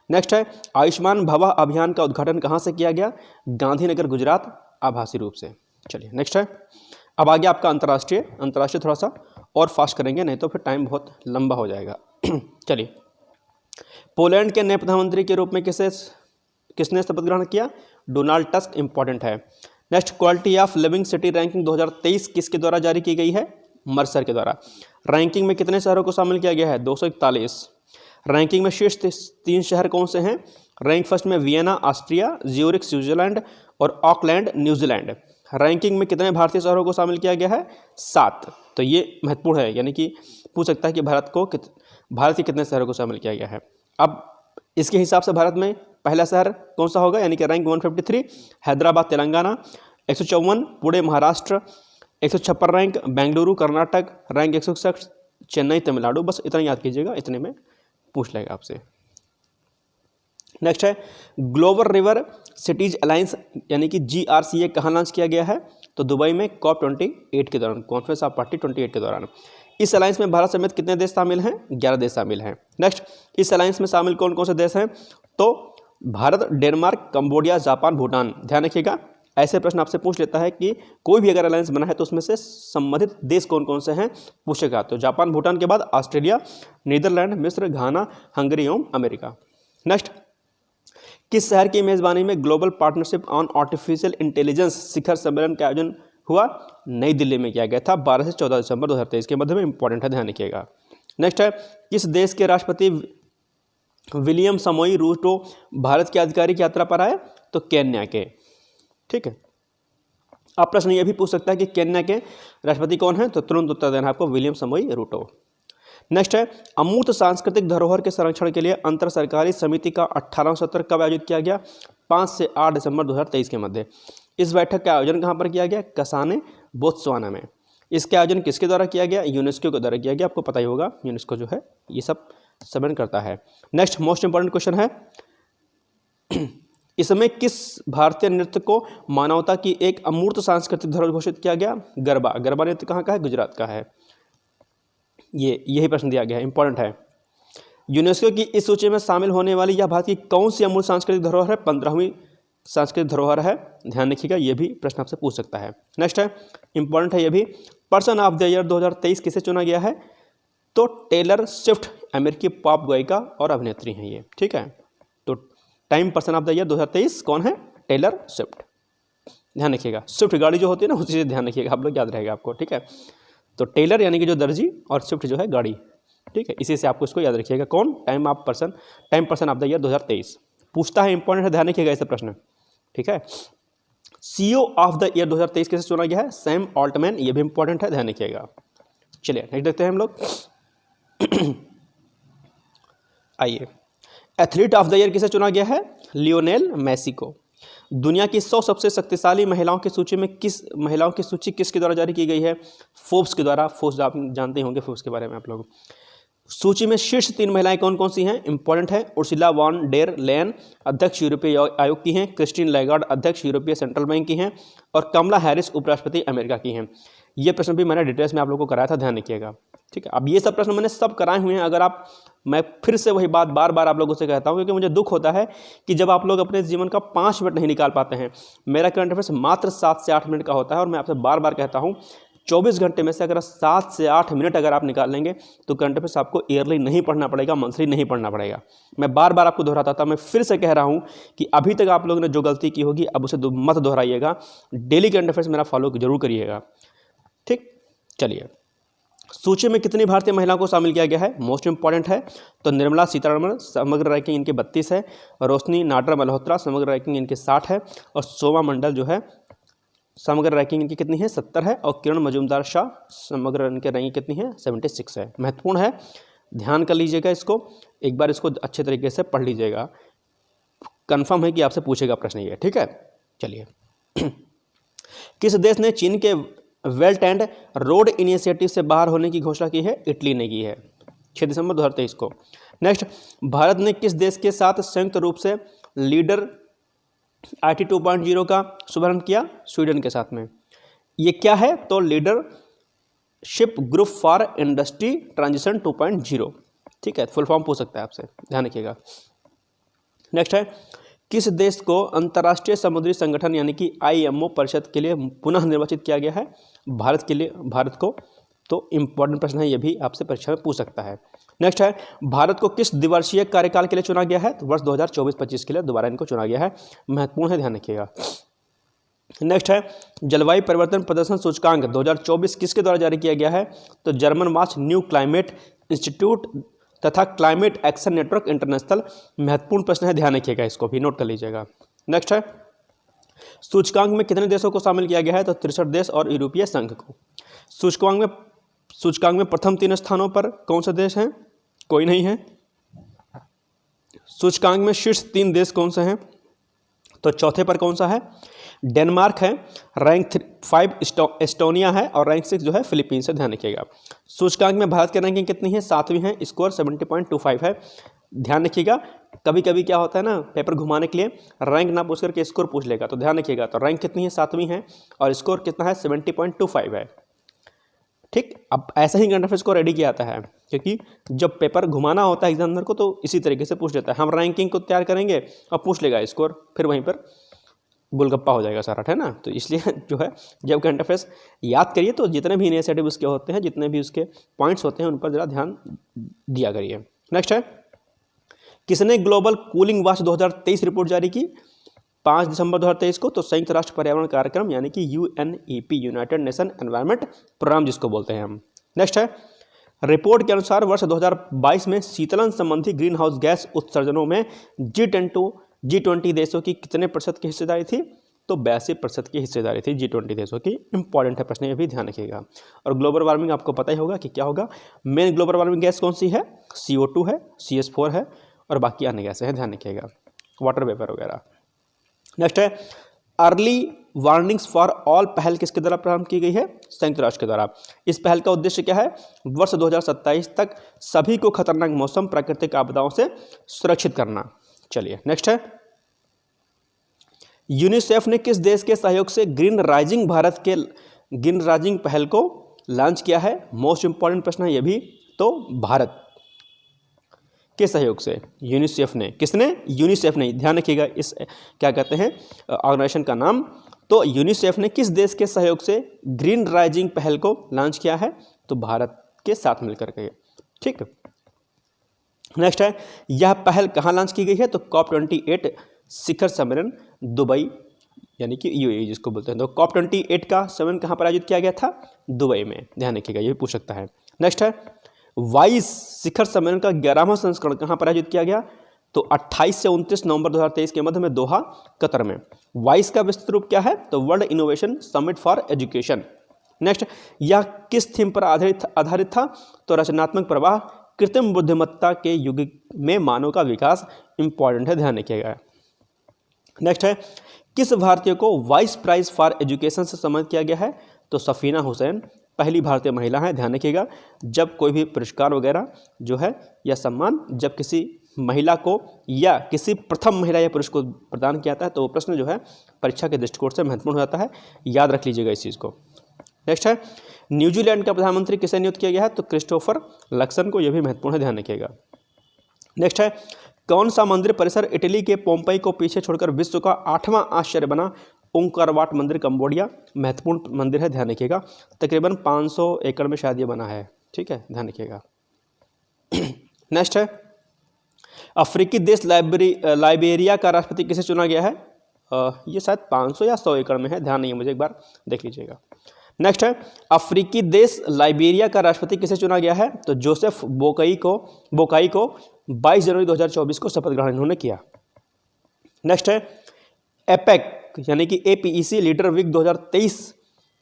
नेक्स्ट है, आयुष्मान भवा अभियान का उद्घाटन कहाँ से किया गया? गांधीनगर गुजरात, आभासी रूप से। चलिए नेक्स्ट है, अब आगे आपका अंतर्राष्ट्रीय थोड़ा सा और फास्ट करेंगे, नहीं तो फिर टाइम बहुत लंबा हो जाएगा। चलिए, पोलैंड के नए प्रधानमंत्री के रूप में किसने शपथ ग्रहण किया? Donald tusk. इंपॉर्टेंट है। Next, quality of living city ranking 2023 किसके द्वारा जारी की गई है? मर्सर के द्वारा। रैंकिंग में कितने शहरों को शामिल किया गया है? 241। रैंकिंग में शीर्ष 3 शहर कौन से हैं? रैंक फर्स्ट में वियना ऑस्ट्रिया, ज्यूरिख स्विट्जरलैंड और ऑकलैंड न्यूजीलैंड। रैंकिंग में कितने भारतीय शहरों को शामिल किया गया है? 7। तो ये महत्वपूर्ण है, यानी कि पूछ सकता है कि भारत के कितने शहरों को शामिल किया गया है। अब इसके हिसाब से भारत में पहला शहर कौन सा होगा? यानी कि rank 153 Hyderabad Telangana, 154 Pune Maharashtra, 156 rank Bengaluru Karnataka, rank 161 Chennai Tamil Nadu. बस इतना याद कीजिएगा, इतने में पूछ लेगा आपसे। नेक्स्ट है, ग्लोबल रिवर सिटीज अलायंस यानी कि GRCA कहाँ लॉन्च किया गया है? तो दुबई में COP28 के दौरान, कॉन्फ्रेंस ऑफ पार्टी 28 के दौरान। इस अलायंस में भारत समेत कितने देश शामिल हैं? 11 देश शामिल हैं। नेक्स्ट, इस अलायंस में शामिल कौन कौन से देश हैं? तो Bharat, Denmark, Cambodia, Japan, Bhutan. ध्यान रखिएगा, ऐसे प्रश्न आपसे पूछ लेता है कि कोई भी अगर अलायंस बना है तो उसमें से संबंधित देश कौन कौन से हैं पूछेगा। तो जापान, भूटान के बाद ऑस्ट्रेलिया, नीदरलैंड, मिस्र, घाना, हंगरी एवं अमेरिका। नेक्स्ट, किस शहर की मेजबानी में Global Partnership on Artificial Intelligence शिखर सम्मेलन का आयोजन हुआ? नई दिल्ली में किया गया था 12 से 14 दिसंबर 2023 के मध्य में। इंपॉर्टेंट है, ध्यान रखिएगा। नेक्स्ट है, किस देश के राष्ट्रपति विलियम समोई रूटो भारत की आधिकारिक यात्रा पर आए? तो केन्या के। ठीक है, अब प्रश्न ये भी पूछ सकता है कि केन्या के राष्ट्रपति कौन है? तो तुरंत उत्तर देना आपको, विलियम समोई रूटो। नेक्स्ट है, अमूर्त सांस्कृतिक धरोहर के संरक्षण के लिए अंतर सरकारी समिति का 18वां सत्र कब आयोजित किया गया? 5 से 8 दिसंबर 2023 के मध्य। इस बैठक का आयोजन कहाँ पर किया गया? कसाने, बोत्सवाना में। इसके आयोजन किसके द्वारा किया गया? यूनेस्को के द्वारा किया गया। आपको पता ही होगा, यूनेस्को जो है ये सब सम्मेलन करता है। नेक्स्ट, मोस्ट इंपॉर्टेंट क्वेश्चन है, इसमें किस भारतीय नृत्य को मानवता की एक अमूर्त सांस्कृतिक धरोहर घोषित किया गया? गरबा। गरबा नृत्य कहाँ का है? गुजरात का है। यही प्रश्न दिया गया है, इंपॉर्टेंट है। यूनेस्को की इस सूची में शामिल होने वाली यह भारत की कौन सी अमूल्य सांस्कृतिक धरोहर है? 15वीं सांस्कृतिक धरोहर है। ध्यान रखिएगा, ये भी प्रश्न आपसे पूछ सकता है। नेक्स्ट है, इंपॉर्टेंट है ये भी, पर्सन ऑफ द ईयर 2023 किसे चुना गया है? तो टेलर स्विफ्ट, अमेरिकी पॉप गायिका और अभिनेत्री हैं ये। ठीक है, तो Time person of the year 2023 कौन है? Taylor Swift. ध्यान रखिएगा, स्विफ्ट गाड़ी जो होती है ना, उसी से ध्यान रखिएगा, आप लोग याद रहेगा आपको। ठीक है, तो टेलर यानी कि जो दर्जी, और स्विफ्ट जो है गाड़ी। ठीक है, इसी से आपको इसको याद रखिएगा। कौन? Time person of the year 2023 पूछता है, इंपॉर्टेंट है, ध्यान रखिएगा ऐसे प्रश्न। ठीक है, सीईओ ऑफ द ईयर 2023 किसे चुना गया है? सैम ऑल्टमैन, ये भी इंपॉर्टेंट है, ध्यान रखिएगा। चलिए नेक्स्ट देखते हैं हम लोग। आइए, एथलीट ऑफ द ईयर किसे चुना गया है? लियोनेल मेसी को। दुनिया की 100 सबसे शक्तिशाली महिलाओं की सूची किसके द्वारा जारी की गई है? फोर्ब्स के द्वारा। फोर्ब्स आप जानते होंगे, फोर्ब्स के बारे में आप लोग। सूची में शीर्ष 3 महिलाएं कौन कौन सी हैं? इंपॉर्टेंट है, उर्सुला वॉन डेर लेयन, अध्यक्ष यूरोपीय आयोग की हैं, क्रिस्टीन लैगार्ड, अध्यक्ष यूरोपीय सेंट्रल बैंक की हैं, और कमला हैरिस, उपराष्ट्रपति अमेरिका की हैं। ये प्रश्न भी मैंने डिटेल्स में आप लोगों को कराया था, ध्यान रखिएगा। ठीक है, अब ये सब प्रश्न मैंने सब कराए हुए हैं। अगर आप, मैं फिर से वही बात बार बार आप लोगों से कहता हूं, क्योंकि मुझे दुख होता है कि जब आप लोग अपने जीवन का 5 मिनट नहीं निकाल पाते हैं। मेरा करंट अफेयर्स मात्र 7 से 8 मिनट का होता है, और मैं आपसे बार बार कहता हूं 24 घंटे में से अगर 7 से 8 मिनट अगर आप निकाल लेंगे तो करंट अफेयर्स आपको ईयरली नहीं पढ़ना पड़ेगा, मंथली नहीं पढ़ना पड़ेगा। मैं बार बार आपको दोहराता था, मैं फिर से कह रहा हूं कि अभी तक आप लोगों ने जो गलती की होगी अब उसे मत दोहराइएगा। डेली करंट अफेयर्स मेरा फॉलो जरूर करिएगा। ठीक, चलिए, सूची में कितनी भारतीय महिलाओं को शामिल किया गया है? मोस्ट इंपॉर्टेंट है, तो निर्मला सीतारमण, समग्र रैंकिंग इनके 32 है, रोशनी नाडर मल्होत्रा, समग्र रैंकिंग इनके 60 है, और शोभा मंडल जो है समग्र रैंकिंग इनकी कितनी है? 70 है, और किरण मजूमदार शाह समग्र इनकी रैंकिंग कितनी है? 76 है। महत्वपूर्ण है, ध्यान कर लीजिएगा इसको, एक बार इसको अच्छे तरीके से पढ़ लीजिएगा, कन्फर्म है कि आपसे पूछेगा प्रश्न ये। ठीक है, चलिए, किस देश ने चीन के बेल्ट एंड रोड इनिशिएटिव से बाहर होने की घोषणा की है? इटली ने की है, 6 दिसंबर 2023 को। नेक्स्ट, भारत ने किस देश के साथ संयुक्त रूप से लीडर IT 2.0 का शुभारंभ किया? स्वीडन के साथ में। ये क्या है? तो leadership group for industry transition 2.0। ठीक है, फुल फॉर्म पूछ सकता है आपसे, ध्यान रखिएगा। नेक्स्ट है, किस देश को अंतर्राष्ट्रीय समुद्री संगठन यानी कि IMO परिषद के लिए पुनः निर्वाचित किया गया है? भारत को। तो इंपॉर्टेंट प्रश्न है, ये भी आपसे परीक्षा में पूछ सकता है। नेक्स्ट है, भारत को किस द्विवर्षीय कार्यकाल के लिए चुना गया है? तो वर्ष 2024-25 के लिए दोबारा इनको चुना गया है, महत्वपूर्ण है, ध्यान रखिएगा। नेक्स्ट है, जलवायु परिवर्तन प्रदर्शन सूचकांक 2024 किसके द्वारा जारी किया गया है? तो जर्मन मार्च न्यू क्लाइमेट इंस्टीट्यूट तथा क्लाइमेट एक्शन नेटवर्क इंटरनेशनल। महत्वपूर्ण प्रश्न है, ध्यान रखिएगा, इसको भी नोट कर लीजिएगा। नेक्स्ट है, सूचकांक में कितने देशों को शामिल किया गया है? तो 63 देश और यूरोपीय संघ को। सूचकांक में प्रथम 3 स्थानों पर कौन से देश हैं? कोई नहीं है। सूचकांक में शीर्ष 3 देश कौन से हैं? तो चौथे पर कौन सा है? डेनमार्क है, रैंक 5 एस्टोनिया है, और रैंक 6 जो है फिलीपींस से, ध्यान रखिएगा। सूचकांक में भारत की रैंकिंग कितनी है? 7वीं है, स्कोर 70.25 है। ध्यान रखिएगा, कभी कभी क्या होता है ना, पेपर घुमाने के लिए रैंक ना पूछ करके स्कोर पूछ लेगा, तो ध्यान रखिएगा। तो रैंक कितनी है? 7वीं है, और स्कोर कितना है? 70.25 है। ठीक, अब ऐसा ही करंट अफेयर्स को रेडी किया जाता है, क्योंकि जब पेपर घुमाना होता है एग्जामिनर को तो इसी तरीके से पूछ देता है। हम रैंकिंग को तैयार करेंगे और पूछ लेगा स्कोर, फिर वहीं पर गोलगप्पा हो जाएगा सारा, है ना। तो इसलिए जो है, जब करंट अफेयर्स याद करिए तो जितने भी इनिशिएटिव उसके होते हैं, जितने भी उसके पॉइंट्स होते हैं, उन पर ज़रा ध्यान दिया करिए। नेक्स्ट है, किसने ग्लोबल कूलिंग वॉच 2023 रिपोर्ट जारी की? 5 दिसंबर 2023 को। तो संयुक्त राष्ट्र पर्यावरण कार्यक्रम यानी कि UNEP, United Nation Environment Programme जिसको बोलते हैं हम। नेक्स्ट है, रिपोर्ट के अनुसार वर्ष 2022 में शीतलन संबंधी ग्रीन हाउस गैस उत्सर्जनों में G20 देशों की कितने प्रतिशत की हिस्सेदारी थी? तो 82% की हिस्सेदारी थी G20 देशों की। इंपॉर्टेंट है प्रश्न, ये भी ध्यान रखिएगा। और ग्लोबल वार्मिंग आपको पता ही होगा कि क्या होगा। मेन ग्लोबल वार्मिंग गैस कौन सी है? CO2 है, CS4 है, और बाकी अन्य गैसें हैं, ध्यान रखिएगा, वाटर वेपर वगैरह। नेक्स्ट है, अर्ली वार्निंग्स फॉर ऑल पहल किसके द्वारा प्रारंभ की गई है? संयुक्त राष्ट्र के द्वारा। इस पहल का उद्देश्य क्या है? वर्ष 2027 तक सभी को खतरनाक मौसम, प्राकृतिक आपदाओं से सुरक्षित करना। चलिए नेक्स्ट है, यूनिसेफ ने किस देश के सहयोग से ग्रीन राइजिंग पहल को लॉन्च किया है? मोस्ट इंपॉर्टेंट प्रश्न है ये भी। तो भारत। के सहयोग से? यूनिसेफ ने। किसने? यूनिसेफ ने। ध्यान रखिएगा इस क्या कहते हैं ऑर्गेनाइजेशन का नाम। तो यूनिसेफ ने किस देश के सहयोग से ग्रीन राइजिंग पहल को लॉन्च किया है? तो भारत के साथ मिलकर के। ठीक। नेक्स्ट है, यह पहल कहाँ लॉन्च की गई है? तो COP28 शिखर सम्मेलन दुबई यानी कि यूएई जिसको बोलते हैं। तो COP28 का सम्मेलन कहाँ पर आयोजित किया गया था? दुबई में। ध्यान रखिएगा, ये भी पूछ सकता है। नेक्स्ट है, 22 शिखर सम्मेलन का 11वां संस्करण कहाँ पर आयोजित किया गया? तो 28 से 29 नवंबर 2023 के मध्य में दोहा, कतर में। 22 का विस्तृत रूप क्या है? तो world innovation summit for education. Next, यह किस थीम पर आधारित था? तो रचनात्मक प्रवाह, कृत्रिम बुद्धिमत्ता के युग में मानव का विकास इंपॉर्टेंट है। ध्यान रखिएगा। नेक्स्ट है, किस भारतीय को वाइस प्राइज फॉर एजुकेशन से सम्मानित किया गया है? तो सफीना हुसैन पहली भारतीय महिला है। ध्यान रखिएगा, जब कोई भी पुरस्कार वगैरह जो है या सम्मान जब किसी महिला को या किसी प्रथम महिला या पुरुष को प्रदान किया जाता है तो वो प्रश्न जो है परीक्षा के दृष्टिकोण से महत्वपूर्ण हो जाता है। याद रख लीजिएगा इस चीज़ को। नेक्स्ट है, न्यूजीलैंड का प्रधानमंत्री किसे नियुक्त किया गया है? तो क्रिस्टोफर लक्सन को। यह भी महत्वपूर्ण है, ध्यान रखिएगा। नेक्स्ट है, कौन सा मंदिर परिसर इटली के पोम्पई को पीछे छोड़कर विश्व का 8वां आश्चर्य बना? ओंकारवाट मंदिर, कंबोडिया। महत्वपूर्ण मंदिर है, ध्यान रखिएगा। तकरीबन 500 एकड़ में शायद ये बना है। ठीक है, ध्यान रखिएगा। नेक्स्ट है, अफ्रीकी देश लाइबेरिया का राष्ट्रपति किसे चुना गया है? ये शायद 500 या 100 एकड़ में है, ध्यान नहीं है मुझे, एक बार देख लीजिएगा। नेक्स्ट है, अफ्रीकी देश लाइबेरिया का राष्ट्रपति किसे चुना गया है? तो जोसेफ बोकाई को 22 जनवरी 2024 को शपथ ग्रहण इन्होंने किया। नेक्स्ट है, एपेक यानी कि APEC लीडर वीक 2023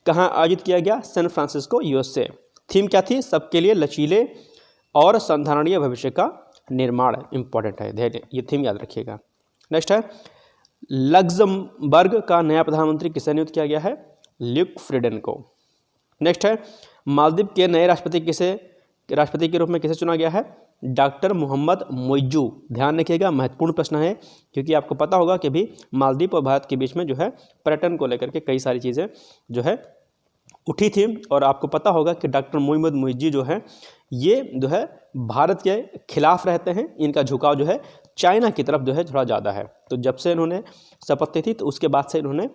कहाँ आयोजित किया गया? San Francisco, USA। थीम क्या थी? सबके लिए लचीले और संधारणीय भविष्य का निर्माण। इंपॉर्टेंट है, ये थीम याद रखिएगा। नेक्स्ट है, लग्जमबर्ग का नया प्रधानमंत्री किसे नियुक्त किया गया है? ल्यूक फ्रीडेन को। नेक्स्ट है, मालदीव के नए राष्ट्रपति के रूप में किसे चुना गया है? डॉक्टर मोहम्मद मोइजू। ध्यान रखिएगा, महत्वपूर्ण प्रश्न है क्योंकि आपको पता होगा कि भी मालदीव और भारत के बीच में जो है पर्यटन को लेकर के कई सारी चीज़ें जो है उठी थी। और आपको पता होगा कि डॉक्टर मोहम्मद मोइजी जो है ये जो है भारत के खिलाफ रहते हैं। इनका झुकाव जो है चाइना की तरफ जो है थोड़ा ज़्यादा है। तो जब से इन्होंने शपथ ली थी तो उसके बाद से इन्होंने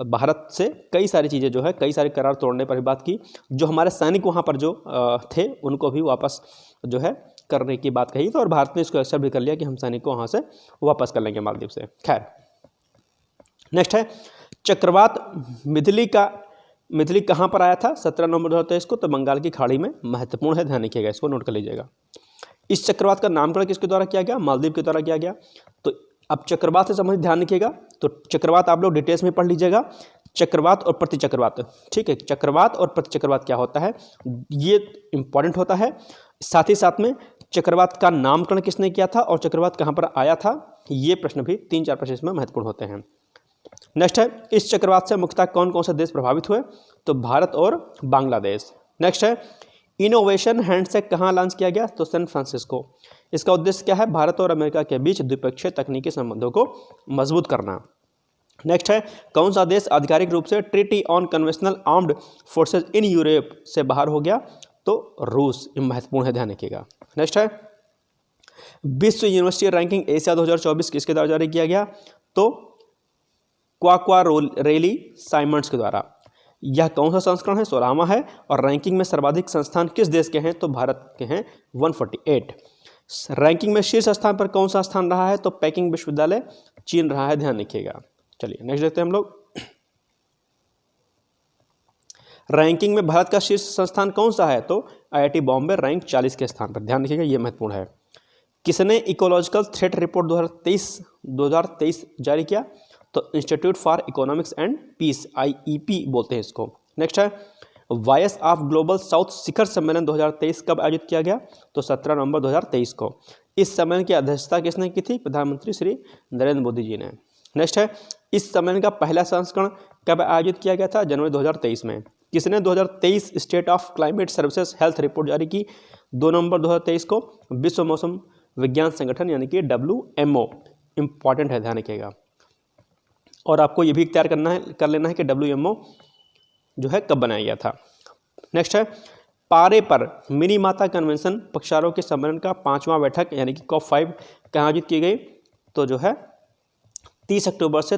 भारत से कई सारी चीज़ें जो है कई सारे करार तोड़ने पर भी बात की। जो हमारे सैनिक वहाँ पर जो थे उनको भी वापस जो है करने की बात कही। तो और भारत ने इसको एक्सेप्ट भी कर लिया कि हम सैनिक को वहाँ से वापस कर लेंगे मालदीव से। खैर, नेक्स्ट है, चक्रवात मिथिली कहाँ पर आया था? 17 नवंबर 2023 को। तो बंगाल की खाड़ी में। महत्वपूर्ण है, ध्यान रखिएगा, इसको नोट कर लीजिएगा। इस चक्रवात का नामकरण किसके द्वारा किया गया? मालदीव के द्वारा किया गया। तो अब चक्रवात से संबंधित ध्यान रखिएगा। तो चक्रवात आप लोग डिटेल्स में पढ़ लीजिएगा, चक्रवात और प्रतिचक्रवात। ठीक है, चक्रवात और प्रतिचक्रवात क्या होता है ये इंपॉर्टेंट होता है। साथ ही साथ में चक्रवात का नामकरण किसने किया था और चक्रवात कहाँ पर आया था, ये प्रश्न भी 3-4 प्रश्न इसमें महत्वपूर्ण होते हैं। नेक्स्ट है, इस चक्रवात से मुख्यतः कौन कौन से देश प्रभावित हुए? तो भारत और बांग्लादेश। नेक्स्ट है, इनोवेशन हैंडशेक कहाँ लॉन्च किया गया? तो सैन फ्रांसिस्को। इसका उद्देश्य क्या है? भारत और अमेरिका के बीच द्विपक्षीय तकनीकी संबंधों को मजबूत करना। नेक्स्ट है, कौन सा देश आधिकारिक रूप से treaty on conventional armed forces in Europe से बाहर हो गया? तो रूस। महत्वपूर्ण है, ध्यान रखिएगा। नेक्स्ट है, विश्व यूनिवर्सिटी रैंकिंग एशिया 2024 किसके द्वारा जारी किया गया? तो क्वाक्वारेली साइमंड्स के द्वारा। यह कौन सा संस्करण है? 16वां है। और रैंकिंग में सर्वाधिक संस्थान किस देश के हैं? तो भारत के हैं, 148। रैंकिंग में शीर्ष स्थान पर कौन सा स्थान रहा है? तो पेकिंग विश्वविद्यालय, चीन रहा है, ध्यान रखिएगा। चलिए नेक्स्ट देखते हैं हम लोग। रैंकिंग में भारत का शीर्ष संस्थान कौन सा है? तो IIT बॉम्बे रैंक 40 के स्थान पर। ध्यान रखिएगा, ये महत्वपूर्ण है। किसने इकोलॉजिकल थ्रेट रिपोर्ट 2023 जारी किया? तो Institute for Economics and Peace, IEP बोलते हैं इसको। नेक्स्ट है, वॉइस ऑफ ग्लोबल साउथ शिखर सम्मेलन 2023 कब आयोजित किया गया? तो 17 नवंबर 2023 को। इस सम्मेलन की अध्यक्षता किसने की थी? प्रधानमंत्री श्री नरेंद्र मोदी जी ने। नेक्स्ट है, इस सम्मेलन का पहला संस्करण कब आयोजित किया गया था? जनवरी 2023 में। किसने 2023 state of climate services health report जारी की? 2 नवंबर 2023 को। विश्व मौसम विज्ञान संगठन यानी कि WMO। इंपॉर्टेंट है, ध्यान रखिएगा। और आपको ये भी तैयार कर लेना है कि WMO जो है कब बनाया गया था। नेक्स्ट है, पारे पर मिनीमाता कन्वेंशन पक्षकारों के सम्मेलन का 5वां बैठक यानी कि COP5 कहाँ आयोजित की गई? तो जो है 30 अक्टूबर से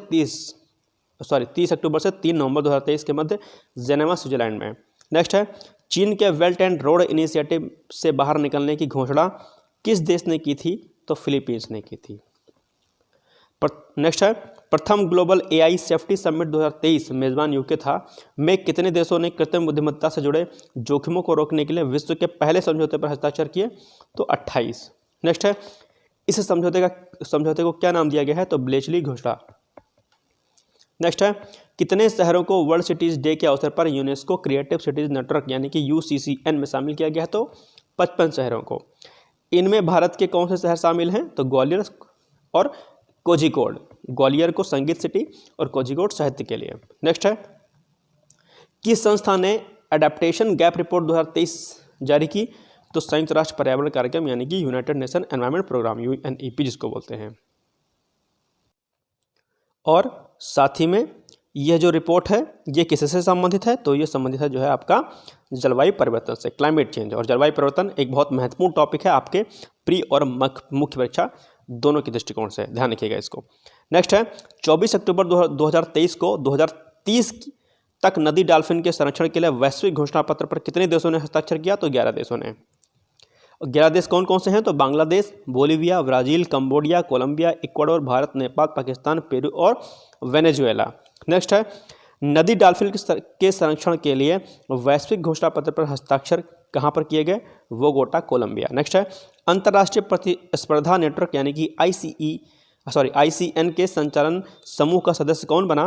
3 नवंबर 2023 के मध्य जेनेवा, स्विट्जरलैंड में। नेक्स्ट है, चीन के बेल्ट एंड रोड इनिशिएटिव से बाहर निकलने की घोषणा किस देश ने की थी? तो फिलीपींस ने की थी। नेक्स्ट है, प्रथम ग्लोबल AI सेफ्टी समिट 2023 मेजबान यूके था, में कितने देशों ने कृत्रिम बुद्धिमत्ता से जुड़े जोखिमों को रोकने के लिए विश्व के पहले समझौते पर हस्ताक्षर किए? तो 28। नेक्स्ट है, इस समझौते को क्या नाम दिया गया है? तो ब्लेचली घोषणा। नेक्स्ट है, कितने शहरों को वर्ल्ड सिटीज डे के अवसर पर यूनेस्को क्रिएटिव सिटीज नेटवर्क यानी कि UCCN में शामिल किया गया? तो 55 शहरों को। इनमें भारत के कौन से शहर शामिल हैं? तो ग्वालियर और कोझिकोड। ग्वालियर को संगीत सिटी और कोझिकोड साहित्य के लिए। नेक्स्ट है, किस संस्था ने एडेप्टेशन गैप रिपोर्ट 2023 जारी की? तो संयुक्त राष्ट्र पर्यावरण कार्यक्रम यानी कि United Nation Environment Programme UNEP जिसको बोलते हैं। और साथ ही में यह जो रिपोर्ट है ये किससे संबंधित है? तो ये संबंधित है जो है आपका जलवायु परिवर्तन से, क्लाइमेट चेंज। और जलवायु परिवर्तन एक बहुत महत्वपूर्ण टॉपिक है आपके प्री और मुख्य परीक्षा दोनों के दृष्टिकोण से, ध्यान रखिएगा इसको। नेक्स्ट है, 24 अक्टूबर 2023 को 2030 तक नदी डॉल्फिन के संरक्षण के लिए वैश्विक घोषणा पत्र पर कितने देशों ने हस्ताक्षर किया? तो 11 देशों ने। 11 देश कौन कौन से हैं? तो Bangladesh, Bolivia, Brazil, Cambodia, Colombia, Ecuador, Bharat, Nepal, Pakistan, Peru और वेनेजुएला। नेक्स्ट है, नदी डॉल्फिन के संरक्षण के लिए वैश्विक घोषणा पत्र पर हस्ताक्षर कहाँ पर किए गए? Bogota, Colombia. नेक्स्ट है, अंतर्राष्ट्रीय प्रतिस्पर्धा नेटवर्क यानी कि ICN के संचालन समूह का सदस्य कौन बना?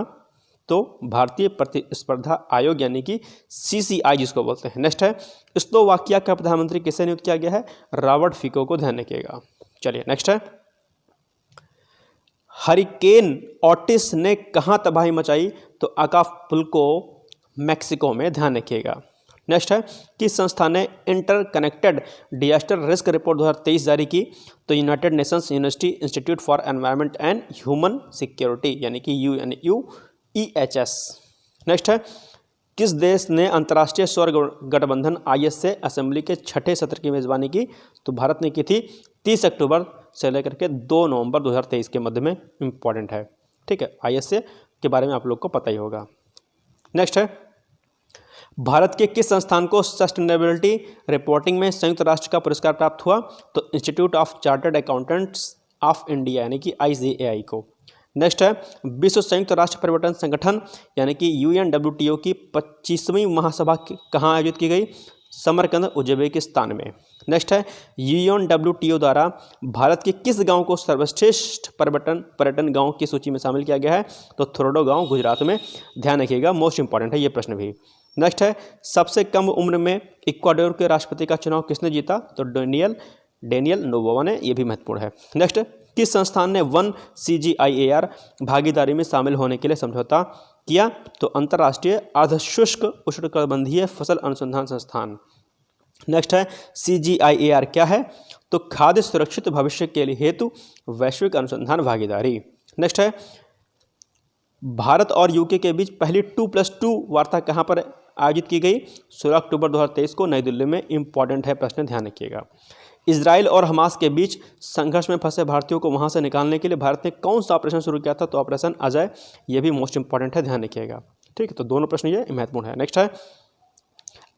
तो भारतीय प्रतिस्पर्धा आयोग यानी कि CCI जिसको बोलते हैं। नेक्स्ट है, स्लोवाकिया का प्रधानमंत्री किसे नियुक्त किया गया है? रॉबर्ट फिको को, ध्यान रखिएगा। चलिए नेक्स्ट है, हरिकेन ओटिस ने कहाँ तबाही मचाई? तो अकापुल्को, मैक्सिको में, ध्यान रखिएगा। नेक्स्ट है, किस संस्था ने इंटरकनेक्टेड डिजास्टर रिस्क रिपोर्ट 2023 जारी की? तो United Nations university institute for environment and human security यानी कि UNUEHS। नेक्स्ट है, किस देश ने अंतर्राष्ट्रीय सौर गठबंधन IS असेंबली के 6ठे सत्र की मेजबानी की? तो भारत ने की थी 30 अक्टूबर से लेकर के 2 नवंबर 2023 के मध्य में। इंपॉर्टेंट है, ठीक है। IS के बारे में आप लोग को पता ही होगा। नेक्स्ट है, भारत के किस संस्थान को सस्टेनेबिलिटी रिपोर्टिंग में संयुक्त राष्ट्र का पुरस्कार प्राप्त हुआ? तो institute of chartered accountants of India यानी कि ICAI को। नेक्स्ट है, विश्व संयुक्त राष्ट्र पर्यटन संगठन यानी कि UNWTO की 25वीं महासभा कहाँ आयोजित की गई? समरकंद, उज्बेकिस्तान में। नेक्स्ट है, UNWTO द्वारा भारत के किस गांव को सर्वश्रेष्ठ पर्यटन गांव की सूची में शामिल किया गया है? तो थोरडो गांव, गुजरात में, ध्यान रखिएगा, मोस्ट इंपॉर्टेंट है ये प्रश्न भी। नेक्स्ट है, सबसे कम उम्र में इक्वाडोर के राष्ट्रपति का चुनाव किसने जीता? तो डेनियल नोबोवा ने, ये भी महत्वपूर्ण है। नेक्स्ट, किस संस्थान ने 1 CGIAR भागीदारी में शामिल होने के लिए समझौता किया? तो अंतर्राष्ट्रीय अर्धशुष्क उष्णकटिबंधीय फसल अनुसंधान संस्थान। नेक्स्ट है, CGIAR क्या है? तो खाद्य सुरक्षित भविष्य के लिए हेतु वैश्विक अनुसंधान भागीदारी। नेक्स्ट है, भारत और यूके के बीच पहली 2+2 वार्ता कहाँ पर आयोजित की गई? 16 अक्टूबर 2023 को नई दिल्ली में। इंपॉर्टेंट है प्रश्न, ध्यान रखिएगा। इजराइल और हमास के बीच संघर्ष में फंसे भारतीयों को वहां से निकालने के लिए भारत ने कौन सा ऑपरेशन शुरू किया था? तो ऑपरेशन अजय, ये भी मोस्ट इंपॉर्टेंट है, ध्यान रखिएगा। ठीक है, तो दोनों प्रश्न ये महत्वपूर्ण है। नेक्स्ट है,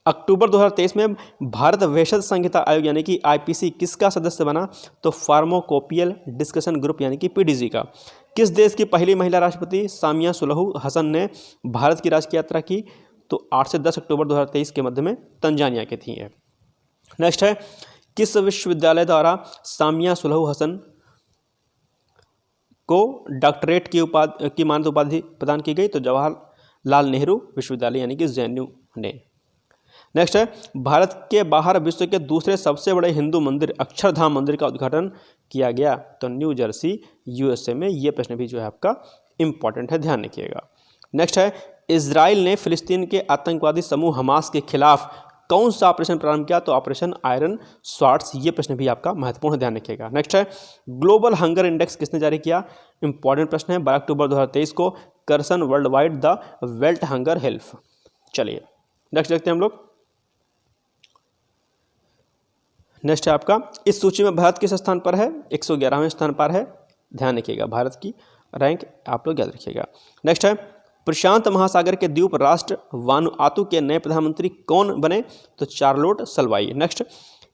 अक्टूबर 2023 में भारत भेषज संहिता आयोग यानी कि IPC किसका सदस्य बना? तो फार्माकोपियल डिस्कशन ग्रुप यानी कि PDG का। किस देश की पहली महिला राष्ट्रपति सामिया सुलहू हसन ने भारत की राष्ट्रीय यात्रा की? तो 8 से 10 अक्टूबर 2023 के मध्य में तंजानिया की थी ये। नेक्स्ट है, किस विश्वविद्यालय द्वारा सामिया सुलहू हसन को डॉक्टरेट की मानद उपाधि प्रदान की गई? तो जवाहरलाल नेहरू विश्वविद्यालय यानी कि JNU ने। नेक्स्ट है, भारत के बाहर विश्व के दूसरे सबसे बड़े हिंदू मंदिर अक्षरधाम मंदिर का उद्घाटन किया गया? तो न्यू जर्सी USA में। ये प्रश्न भी जो है आपका इंपॉर्टेंट है, ध्यान रखिएगा। नेक्स्ट है, इजराइल ने फिलिस्तीन के आतंकवादी समूह हमास के खिलाफ कौन सा ऑपरेशन प्रारंभ किया? तो ऑपरेशन आयरन स्वार्ड्स। ये प्रश्न भी आपका महत्वपूर्ण, ध्यान रखिएगा। नेक्स्ट है, ग्लोबल हंगर इंडेक्स किसने जारी किया? इंपॉर्टेंट प्रश्न है, 12 अक्टूबर 2023 को Concern Worldwide the Welthungerhilfe. चलिए नेक्स्ट देखते हैं हम लोग। नेक्स्ट है आपका, इस सूची में भारत किस स्थान पर है? 111वें स्थान पर है। ध्यान रखिएगा, भारत की रैंक आप लोग याद रखिएगा। नेक्स्ट है, प्रशांत महासागर के द्वीप राष्ट्र वानुआतु के नए प्रधानमंत्री कौन बने? तो Charlot Salwai. Next,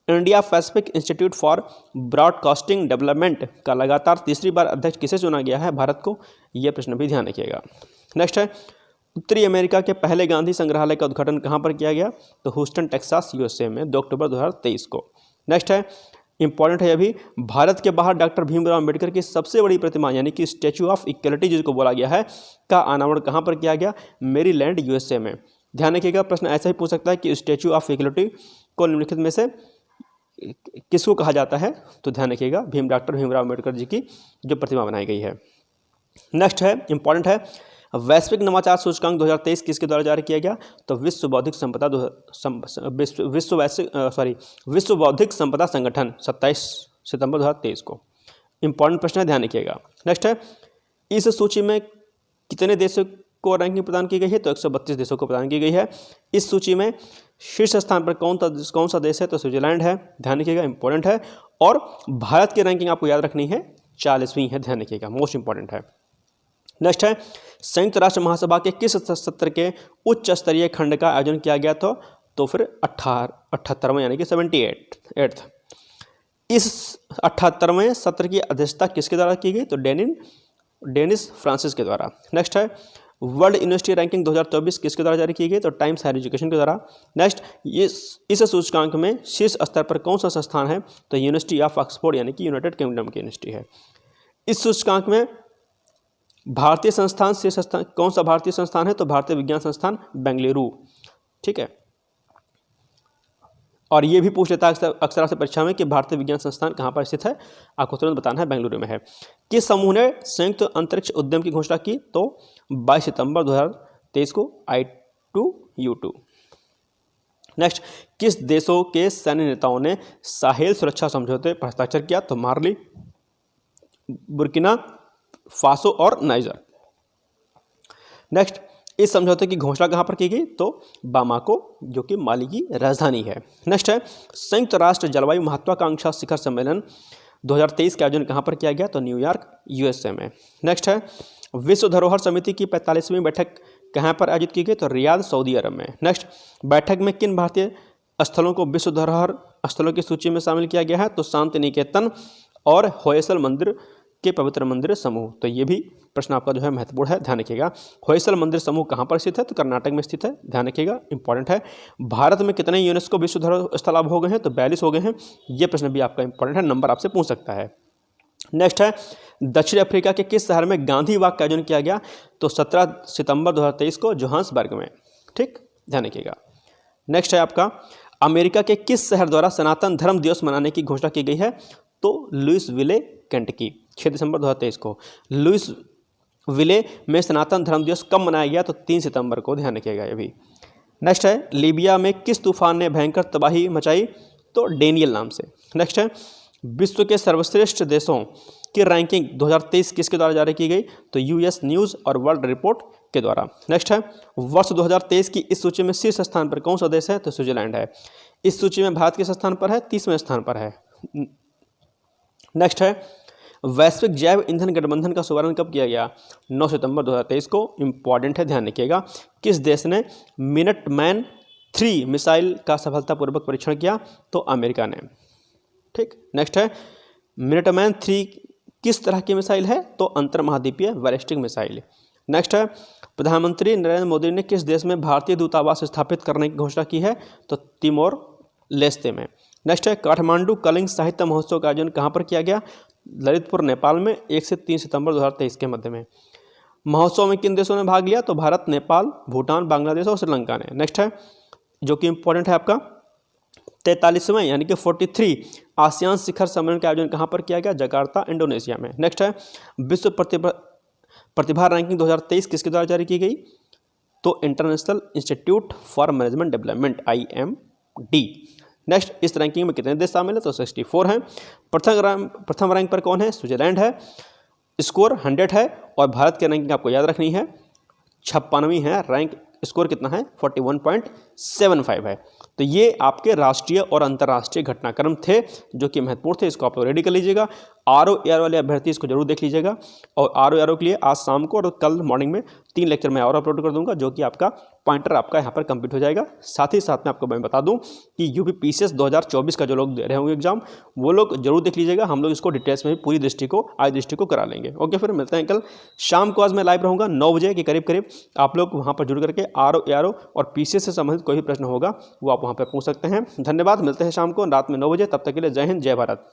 India Pacific Institute for Broadcasting Development का लगातार तीसरी बार अध्यक्ष किसे चुना गया है भारत को? यह प्रश्न भी ध्यान रखिएगा। नेक्स्ट है, उत्तरी अमेरिका के पहले गांधी संग्रहालय का उद्घाटन कहां पर किया गया? तो ह्यूस्टन टेक्सास यूएसए में 2 अक्टूबर 2023 को। नेक्स्ट है, इंपॉर्टेंट है अभी, भारत के बाहर डॉक्टर भीमराव अंबेडकर की सबसे बड़ी प्रतिमा यानी कि स्टैच्यू ऑफ इक्वलिटी जिसको बोला गया है का अनावरण कहां पर किया गया? मेरीलैंड यूएसए में। ध्यान रखिएगा, प्रश्न ऐसा ही पूछ सकता है कि स्टैच्यू ऑफ इक्वलिटी को निम्नलिखित में से किसको कहा जाता है? तो ध्यान रखिएगा, डॉक्टर भीमराव अंबेडकर जी की जो प्रतिमा बनाई गई है। नेक्स्ट है, इंपॉर्टेंट है, वैश्विक नवाचार सूचकांक 2023 किसके द्वारा जारी किया गया? तो विश्व बौद्धिक संपदा संगठन 27 सितंबर 2023 को। इंपॉर्टेंट प्रश्न है, ध्यान रखिएगा। नेक्स्ट है, इस सूची में कितने देशों को रैंकिंग प्रदान की गई है? तो 132 देशों को प्रदान की गई है। इस सूची में शीर्ष स्थान पर कौन सा देश है? तो स्विट्जरलैंड है। ध्यान रखिएगा, इंपॉर्टेंट है। और भारत की रैंकिंग आपको याद रखनी है, 40वीं है। ध्यान रखिएगा, मोस्ट इंपॉर्टेंट है। नेक्स्ट है, संयुक्त राष्ट्र महासभा के किस सत्र के उच्च स्तरीय खंड का आयोजन किया गया था? तो फिर 78वां यानी कि 78th। इस 78वें सत्र की अध्यक्षता किसके द्वारा की गई? तो डेनिस फ्रांसिस के द्वारा। नेक्स्ट है, वर्ल्ड यूनिवर्सिटी रैंकिंग 2024 किसके द्वारा जारी की गई? तो टाइम्स हायर एजुकेशन के द्वारा। नेक्स्ट, इस सूचकांक में शीर्ष स्तर पर कौन सा संस्थान है? तो यूनिवर्सिटी ऑफ ऑक्सफोर्ड यानी कि यूनाइटेड किंगडम की यूनिवर्सिटी है। इस सूचकांक में भारतीय संस्थान शीर्ष स्थान कौन सा भारतीय संस्थान है? तो भारतीय विज्ञान संस्थान बेंगलुरु। ठीक है, और ये भी पूछ लेता है अक्सर आपसे परीक्षा में कि भारतीय विज्ञान संस्थान कहाँ पर स्थित है? आपको तुरंत बताना है, बेंगलुरु में है। किस समूह ने संयुक्त अंतरिक्ष उद्यम की घोषणा की? तो 22 सितंबर 2023 को I2U2। नेक्स्ट, किस देशों के सैन्य नेताओं ने साहेल सुरक्षा समझौते पर हस्ताक्षर किया? तो माली, बुर्किना फासो और नाइजर। नेक्स्ट, इस समझौते की घोषणा कहां पर की गई? तो बामाको, जो कि माली की राजधानी है। नेक्स्ट है, संयुक्त राष्ट्र जलवायु महत्वाकांक्षा शिखर सम्मेलन 2023 का आयोजन कहां पर किया गया? तो न्यूयॉर्क यूएसए में। नेक्स्ट है, विश्व धरोहर समिति की 45वीं बैठक कहां पर आयोजित की गई? तो रियाद, सऊदी अरब में। नेक्स्ट, बैठक में किन भारतीय स्थलों को विश्व धरोहर स्थलों की सूची में शामिल किया गया है? तो शांति निकेतन और होयसल मंदिर के पवित्र मंदिर समूह। तो ये भी प्रश्न आपका जो है महत्वपूर्ण है, ध्यान रखिएगा। होयसल मंदिर समूह कहाँ पर स्थित है? तो कर्नाटक में स्थित है। ध्यान रखिएगा, इंपॉर्टेंट है। भारत में कितने यूनेस्को विश्व धरोहर स्थल अब हो गए हैं? तो 42 हो गए हैं। ये प्रश्न भी आपका इंपॉर्टेंट है, नंबर आपसे पूछ सकता है। नेक्स्ट है, दक्षिण अफ्रीका के किस शहर में गांधी वाक का आयोजन किया गया? तो 17 सितंबर 2023 को जोहान्सबर्ग में। ठीक, ध्यान रखिएगा। नेक्स्ट है आपका, अमेरिका के किस शहर द्वारा सनातन धर्म दिवस मनाने की घोषणा की गई है? तो लुइसविले, केंटकी, 6 दिसंबर 2023 को। लुइसविले में सनातन धर्म दिवस कब मनाया गया? तो 3 सितंबर को। ध्यान रखिएगा ये भी। नेक्स्ट है, लीबिया में किस तूफान ने भयंकर तबाही मचाई? तो डेनियल नाम से। नेक्स्ट है, विश्व के सर्वश्रेष्ठ देशों की रैंकिंग 2023 किसके द्वारा जारी की गई? तो यूएस न्यूज़ और वर्ल्ड रिपोर्ट के द्वारा। नेक्स्ट है, वर्ष 2023 की इस सूची में शीर्ष स्थान पर कौन सा देश है? तो स्विट्जरलैंड है। इस सूची में भारत किस स्थान पर है? 30वें स्थान पर है। नेक्स्ट है, वैश्विक जैव ईंधन गठबंधन का शुभारंभ कब किया गया? 9 सितंबर 2023 को। इंपॉर्टेंट है, ध्यान रखिएगा। किस देश ने मिनटमैन 3 मिसाइल का सफलतापूर्वक परीक्षण किया? तो अमेरिका ने। ठीक, नेक्स्ट है, मिनटमैन 3 किस तरह की मिसाइल है? तो अंतर महाद्वीपीय बैलिस्टिक मिसाइल। नेक्स्ट है, प्रधानमंत्री नरेंद्र मोदी ने किस देश में भारतीय दूतावास स्थापित करने की घोषणा की है? तो तिमोर लेस्ते में। नेक्स्ट है, काठमांडू कलिंग साहित्य महोत्सव का आयोजन कहाँ पर किया गया? ललितपुर, नेपाल में 1 से 3 सितंबर 2023 के मध्य में। महोत्सव में किन देशों ने भाग लिया? तो भारत, नेपाल, भूटान, बांग्लादेश और श्रीलंका ने। नेक्स्ट है, जो कि इंपॉर्टेंट है आपका, 43वें यानी कि 43 आसियान शिखर सम्मेलन का आयोजन कहाँ पर किया गया? जकार्ता, इंडोनेशिया में। नेक्स्ट है, विश्व प्रतिभा रैंकिंग 2023 किसके द्वारा जारी की गई? तो international institute for management development IMD। Next, इस रैंकिंग में कितने देश शामिल है? तो 64 हैं। प्रथम रैंक पर कौन है? स्विट्जरलैंड है, स्कोर 100 है। और भारत की रैंकिंग आपको याद रखनी है, 56वीं है रैंक स्कोर कितना है 41.75 है। तो ये आपके राष्ट्रीय और अंतर्राष्ट्रीय घटनाक्रम थे जो कि महत्वपूर्ण थे, इसको आप लोग रेडी कर लीजिएगा। RO वाले अभ्यर्थी इसको जरूर देख लीजिएगा। और RO के लिए आज शाम को और कल मॉर्निंग में 3 लेक्चर मैं और अपलोड कर दूंगा, जो कि आपका पॉइंटर आपका यहाँ पर कंप्लीट हो जाएगा। साथ ही साथ में आपको मैं बता दूं कि यूपी पीसीएस 2024 का जो लोग दे रहे होंगे एग्जाम, वो लोग जरूर देख लीजिएगा। हम लोग इसको डिटेल्स में भी पूरी दृष्टि को करा लेंगे। ओके, फिर मिलते हैं कल शाम को। आज मैं लाइव रहूँगा 9 बजे के करीब आप लोग वहाँ पर जुड़ करके RO और पीसीएस से संबंधित कोई भी प्रश्न होगा वो आप वहाँ पर पूछ सकते हैं। धन्यवाद, मिलते हैं शाम को रात में 9 बजे। तब तक के लिए जय हिंद, जय भारत।